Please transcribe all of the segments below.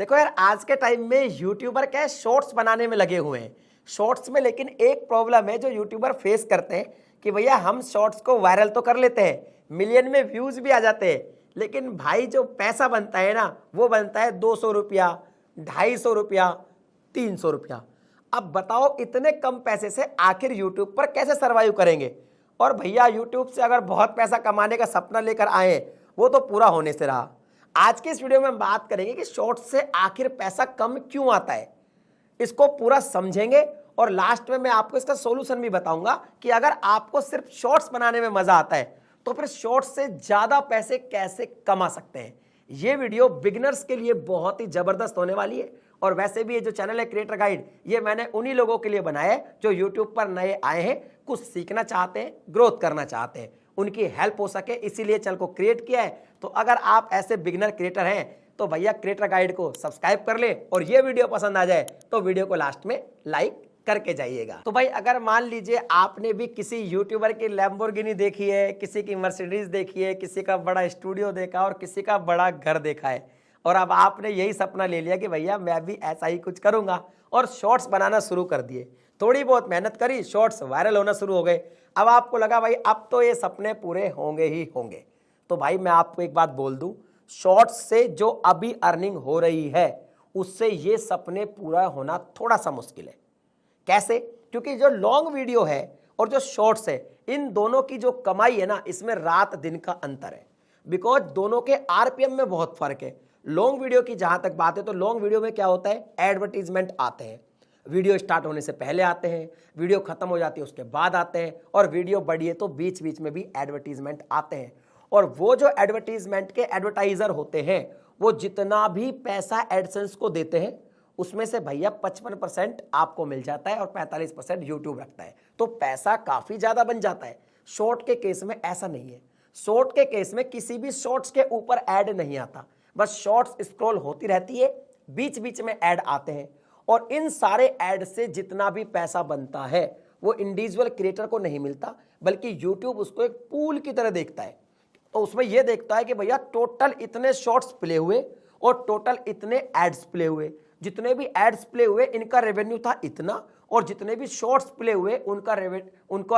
देखो यार, आज के टाइम में यूट्यूबर क्या है, शॉर्ट्स बनाने में लगे हुए हैं। शॉर्ट्स में लेकिन एक प्रॉब्लम है जो यूट्यूबर फेस करते हैं कि भैया हम शॉर्ट्स को वायरल तो कर लेते हैं, मिलियन में व्यूज भी आ जाते हैं, लेकिन भाई जो पैसा बनता है ना वो बनता है 200 रुपया, 250 रुपया, 300 रुपया। अब बताओ इतने कम पैसे से आखिर यूट्यूब पर कैसे सर्वाइव करेंगे। और भैया यूट्यूब से अगर बहुत पैसा कमाने का सपना लेकर आए वो तो पूरा होने से रहा। आज के इस वीडियो में हम बात करेंगे कि शॉर्ट्स से आखिर पैसा कम क्यों आता है, इसको पूरा समझेंगे और लास्ट में मैं आपको इसका सॉल्यूशन भी बताऊंगा कि अगर आपको सिर्फ शॉर्ट्स बनाने में मजा आता है तो फिर शॉर्ट्स से ज्यादा पैसे कैसे कमा सकते हैं। ये वीडियो बिगिनर्स के लिए बहुत ही जबरदस्त होने वाली है। और वैसे भी ये जो चैनल है क्रिएटर गाइड, ये मैंने उन्हीं लोगों के लिए बनाया है जो यूट्यूब पर नए आए हैं, कुछ सीखना चाहते हैं, ग्रोथ करना चाहते हैं, उनकी हेल्प हो सके, इसीलिए चैनल को क्रिएट किया है। तो अगर आप ऐसे बिगिनर क्रिएटर हैं तो भैया क्रिएटर गाइड को सब्सक्राइब कर ले और ये वीडियो पसंद आ जाए तो वीडियो को लास्ट में लाइक करके जाइएगा। तो भाई अगर मान लीजिए आपने भी किसी यूट्यूबर की लैम्बोर्गिनी देखी है, किसी की मर्सिडीज देखी है, किसी का बड़ा स्टूडियो देखा और किसी का बड़ा घर देखा है और अब आपने यही सपना ले लिया कि भैया मैं भी ऐसा ही कुछ करूंगा और शॉर्ट्स बनाना शुरू कर दिए, थोड़ी बहुत मेहनत करी, शॉर्ट्स वायरल होना शुरू हो गए। अब आपको लगा भाई अब तो ये सपने पूरे होंगे ही होंगे। तो भाई मैं आपको एक बात बोल दूं, शॉर्ट्स से जो अभी अर्निंग हो रही है उससे ये सपने पूरा होना थोड़ा सा मुश्किल है। कैसे? क्योंकि जो लॉन्ग वीडियो है और जो शॉर्ट्स है, इन दोनों की जो कमाई है ना, इसमें रात दिन का अंतर है। बिकॉज दोनों के आरपीएम में बहुत फर्क है। लॉन्ग वीडियो की जहां तक बात है तो लॉन्ग वीडियो में क्या होता है, एडवर्टीजमेंट आते हैं, वीडियो स्टार्ट होने से पहले आते हैं, वीडियो खत्म हो जाती है उसके बाद आते हैं, और वीडियो बढ़ी है तो बीच बीच में भी एडवर्टीजमेंट आते हैं। और वो जो एडवर्टीजमेंट के एडवर्टाइजर होते हैं वो जितना भी पैसा एडसेंस को देते हैं उसमें से भैया 55% आपको मिल जाता है और 45% यूट्यूब रखता है, तो पैसा काफी ज्यादा बन जाता है। शॉर्ट के केस में ऐसा नहीं है। शॉर्ट के केस में किसी भी शॉर्ट्स के ऊपर ऐड नहीं आता, बस शॉर्ट्स स्क्रॉल होती रहती है, बीच बीच में ऐड आते हैं और इन सारे ऐड से जितना भी पैसा बनता है वो इंडिविजुअल क्रिएटर को नहीं मिलता, बल्कि यूट्यूब उसको एक पूल की तरह देखता है। तो उसमें यह देखता है कि भैया टोटल इतने शॉर्ट्स प्ले हुए और टोटल इतने एड्स प्ले हुए, जितने भी एड्स प्ले हुए इनका रेवेन्यू था इतना, और जितने भी शॉर्ट्स प्ले हुए उनका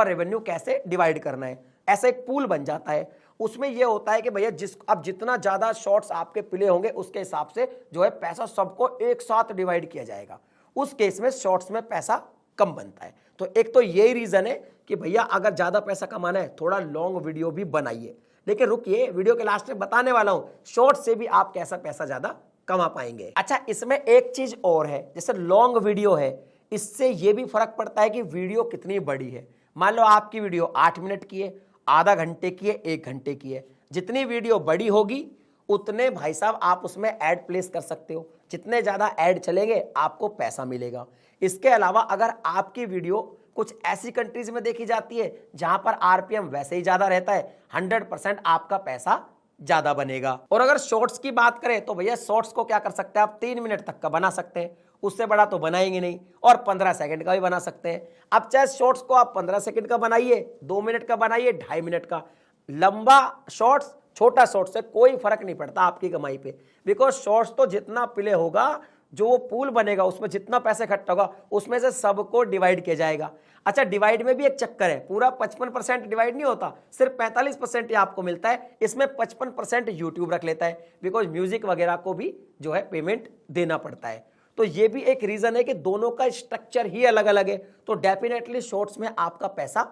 रेवेन्यू कैसे डिवाइड करना है, ऐसा एक पूल बन जाता है। उसमें यह होता है कि भैया अब जितना ज्यादा शॉर्ट्स आपके प्ले होंगे उसके हिसाब से जो है पैसा सबको एक साथ डिवाइड किया जाएगा। उस केस में शॉर्ट्स में पैसा कम बनता है। तो एक तो यही रीजन है कि भैया अगर ज्यादा पैसा कमाना है थोड़ा लॉन्ग वीडियो भी बनाइए। लेकिन रुकिए, वीडियो के लास्ट में बताने वाला हूं शॉर्ट से भी आप कैसा पैसा ज्यादा कमा पाएंगे। अच्छा, इसमें एक चीज और है, जैसे लॉन्ग वीडियो है, इससे यह भी फर्क पड़ता है कि वीडियो कितनी बड़ी है। मान लो आपकी वीडियो 8 मिनट की है, आधा घंटे की है, 1 घंटे की है, जितनी वीडियो बड़ी होगी उतने भाई साहब आप उसमें ऐड प्लेस कर सकते हो, जितने ज्यादा ऐड चलेंगे आपको पैसा मिलेगा। इसके अलावा अगर आपकी वीडियो कुछ ऐसी कंट्रीज में देखी जाती है जहां पर आरपीएम वैसे ही ज्यादा रहता है, 100% आपका पैसा ज्यादा बनेगा। और अगर शॉर्ट्स की बात करें तो भैया शॉर्ट्स को क्या कर सकते हैं आप, 3 मिनट तक का बना सकते हैं, उससे बड़ा तो बनाएंगे नहीं, और 15 सेकंड का भी बना सकते हैं। अब चाहे शॉर्ट्स को आप 15 सेकंड का बनाइए, 2 मिनट का बनाइए, 2.5 मिनट का, लंबा शॉर्ट्स छोटा शॉर्ट्स से कोई फर्क नहीं पड़ता आपकी कमाई पे। बिकॉज शॉर्ट्स तो जितना प्ले होगा, जो वो पूल बनेगा उसमें जितना पैसा इकट्ठा होगा उसमें से सबको डिवाइड किया जाएगा। अच्छा, डिवाइड में भी एक चक्कर है, पूरा 55% डिवाइड नहीं होता, सिर्फ 45% ही आपको मिलता है। इसमें 55% यूट्यूब रख लेता है, बिकॉज म्यूजिक वगैरह को भी जो है पेमेंट देना पड़ता है। तो ये भी एक रीजन है कि दोनों का स्ट्रक्चर ही अलग अलग है। तो डेफिनेटली शॉर्ट्स में आपका पैसा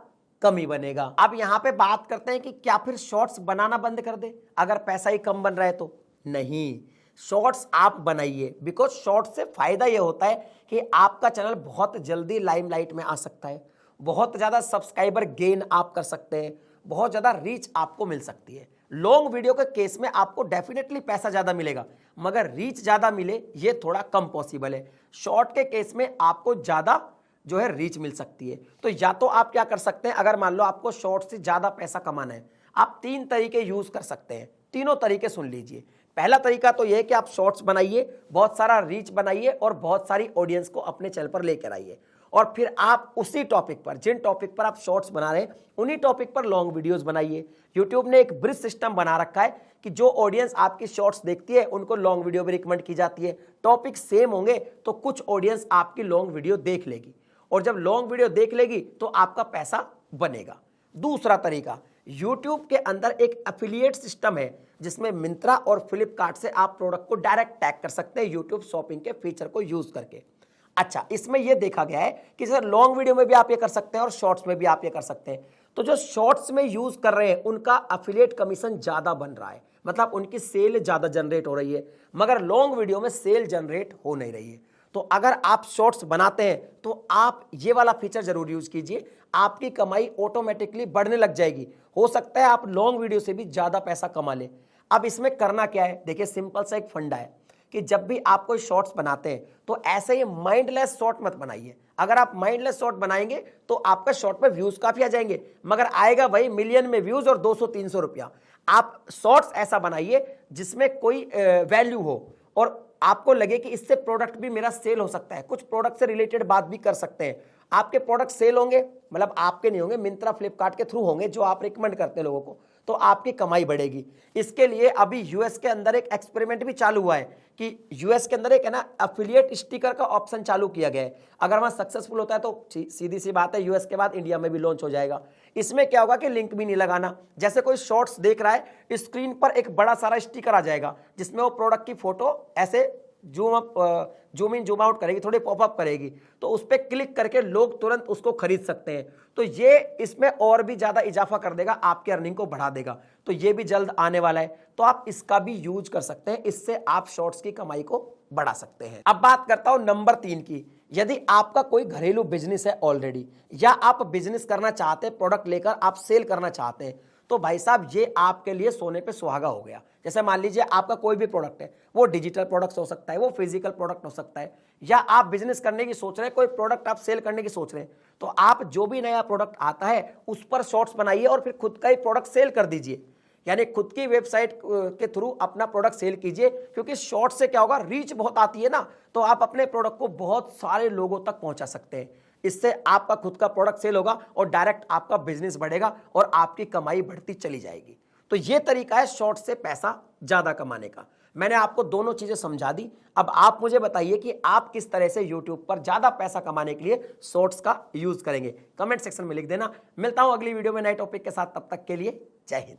कम ही बनेगा। अब यहां पे बात करते हैं कि क्या फिर शॉर्ट्स बनाना बंद कर दे अगर पैसा ही कम बन रहा है तो? नहीं, शॉर्ट्स आप बनाइए। बिकॉज शॉर्ट्स से फायदा यह होता है कि आपका चैनल बहुत जल्दी लाइमलाइट में आ सकता है, बहुत ज्यादा सब्सक्राइबर गेन आप कर सकते हैं, बहुत ज्यादा रीच आपको मिल सकती है। लॉन्ग वीडियो के केस में आपको डेफिनेटली पैसा ज्यादा मिलेगा, मगर रीच ज्यादा मिले ये थोड़ा कम पॉसिबल है। शॉर्ट के केस में आपको ज्यादा जो है रीच मिल सकती है। तो या तो आप क्या कर सकते हैं, अगर मान लो आपको शॉर्ट से ज्यादा पैसा कमाना है, आप 3 तरीके यूज कर सकते हैं। तीनों तरीके सुन लीजिए। पहला तरीका तो यह है कि आप शॉर्ट्स बनाइए, बहुत सारा रीच बनाइए और बहुत सारी ऑडियंस को अपने चैनल पर लेकर आइए। और फिर आप उसी टॉपिक पर, जिन टॉपिक पर आप शॉर्ट्स बना रहे हैं उन्हीं टॉपिक पर लॉन्ग वीडियोस बनाइए। यूट्यूब ने एक ब्रिज सिस्टम बना रखा है कि जो ऑडियंस आपकी शॉर्ट्स देखती है उनको लॉन्ग वीडियो भी रिकमेंड की जाती है। टॉपिक सेम होंगे तो कुछ ऑडियंस आपकी लॉन्ग वीडियो देख लेगी, और जब लॉन्ग वीडियो देख लेगी तो आपका पैसा बनेगा। दूसरा तरीका, YouTube के अंदर एक एफिलिएट सिस्टम है जिसमें मिंत्रा और फ्लिपकार्ट से आप प्रोडक्ट को डायरेक्ट टैग कर सकते हैं YouTube शॉपिंग के फीचर को यूज करके। अच्छा, इसमें यह देखा गया है कि सर लॉन्ग वीडियो में भी आप ये कर सकते हैं और शॉर्ट्स में भी आप ये कर सकते हैं। तो जो शॉर्ट्स में यूज कर रहे हैं उनका एफिलिएट कमीशन ज्यादा बन रहा है, मतलब उनकी सेल ज्यादा जनरेट हो रही है, मगर लॉन्ग वीडियो में सेल जनरेट हो नहीं रही है। तो अगर आप शॉर्ट्स बनाते हैं तो आप ये वाला फीचर जरूर यूज कीजिए, आपकी कमाई ऑटोमेटिकली बढ़ने लग जाएगी। हो सकता है आप लॉन्ग वीडियो से भी ज्यादा पैसा कमा लें। अब इसमें करना क्या है, देखिए सिंपल सा एक फंडा है कि जब भी आप कोई शॉर्ट्स बनाते हैं तो ऐसे ही माइंडलेस शॉर्ट मत बनाइए। अगर आप माइंडलेस शॉर्ट बनाएंगे तो आपका शॉर्ट में व्यूज काफी आ जाएंगे, मगर आएगा भाई मिलियन में व्यूज और 200-300 रुपया। आप शॉर्ट्स ऐसा बनाइए जिसमें कोई वैल्यू हो और आपको लगे कि इससे प्रोडक्ट भी मेरा सेल हो सकता है। कुछ प्रोडक्ट से रिलेटेड बात भी कर सकते हैं। आपके प्रोडक्ट सेल होंगे, मतलब आपके नहीं होंगे, मिंत्रा फ्लिपकार्ट के थ्रू होंगे जो आप रिकमेंड करते हैं लोगों को, तो आपकी कमाई बढ़ेगी। इसके लिए अभी यूएस के अंदर एक एक्सपेरिमेंट भी चालू हुआ है कि यूएस के अंदर एक है ना एफिलिएट स्टिकर का ऑप्शन चालू किया गया है। अगर वहां सक्सेसफुल होता है तो सीधी सी बात है यूएस के बाद इंडिया में भी लॉन्च हो जाएगा। इसमें क्या होगा कि लिंक भी नहीं लगाना, जैसे कोई शॉर्ट्स देख रहा है स्क्रीन पर एक बड़ा सारा स्टिकर आ जाएगा जिसमें वो प्रोडक्ट की फोटो ऐसे जूम इन जूम आउट करेगी, थोड़ी पॉपअप करेगी, तो उस पर क्लिक करके लोग तुरंत उसको खरीद सकते हैं। तो ये इसमें और भी ज्यादा इजाफा कर देगा, आपकी अर्निंग को बढ़ा देगा। तो ये भी जल्द आने वाला है, तो आप इसका भी यूज कर सकते हैं। इससे आप शॉर्ट्स की कमाई को बढ़ा सकते हैं। अब बात करता हूं नंबर 3 की। यदि आपका कोई घरेलू बिजनेस है ऑलरेडी, या आप बिजनेस करना चाहते हैं, प्रोडक्ट लेकर आप सेल करना चाहते हैं, तो भाई साहब ये आपके लिए सोने पे सुहागा हो गया। जैसे मान लीजिए आपका कोई भी प्रोडक्ट है, वो डिजिटल प्रोडक्ट हो सकता है, वो फिजिकल प्रोडक्ट हो सकता है, या आप बिजनेस करने की सोच रहे हैं, कोई प्रोडक्ट आप सेल करने की सोच रहे हैं, तो आप जो भी नया प्रोडक्ट आता है उस पर शॉर्ट्स बनाइए और फिर खुद का ही प्रोडक्ट सेल कर दीजिए। यानी खुद की वेबसाइट के थ्रू अपना प्रोडक्ट सेल कीजिए, क्योंकि शॉर्ट से क्या होगा, रीच बहुत आती है ना, तो आप अपने प्रोडक्ट को बहुत सारे लोगों तक पहुंचा सकते हैं। इससे आपका खुद का प्रोडक्ट सेल होगा और डायरेक्ट आपका बिजनेस बढ़ेगा और आपकी कमाई बढ़ती चली जाएगी। तो ये तरीका है शॉर्ट से पैसा ज्यादा कमाने का। मैंने आपको दोनों चीजें समझा दी। अब आप मुझे बताइए कि आप किस तरह से YouTube पर ज्यादा पैसा कमाने के लिए शॉर्ट्स का यूज करेंगे। कमेंट सेक्शन में लिख देना। मिलता हूं अगली वीडियो में नए टॉपिक के साथ, तब तक के लिए जय हिंद।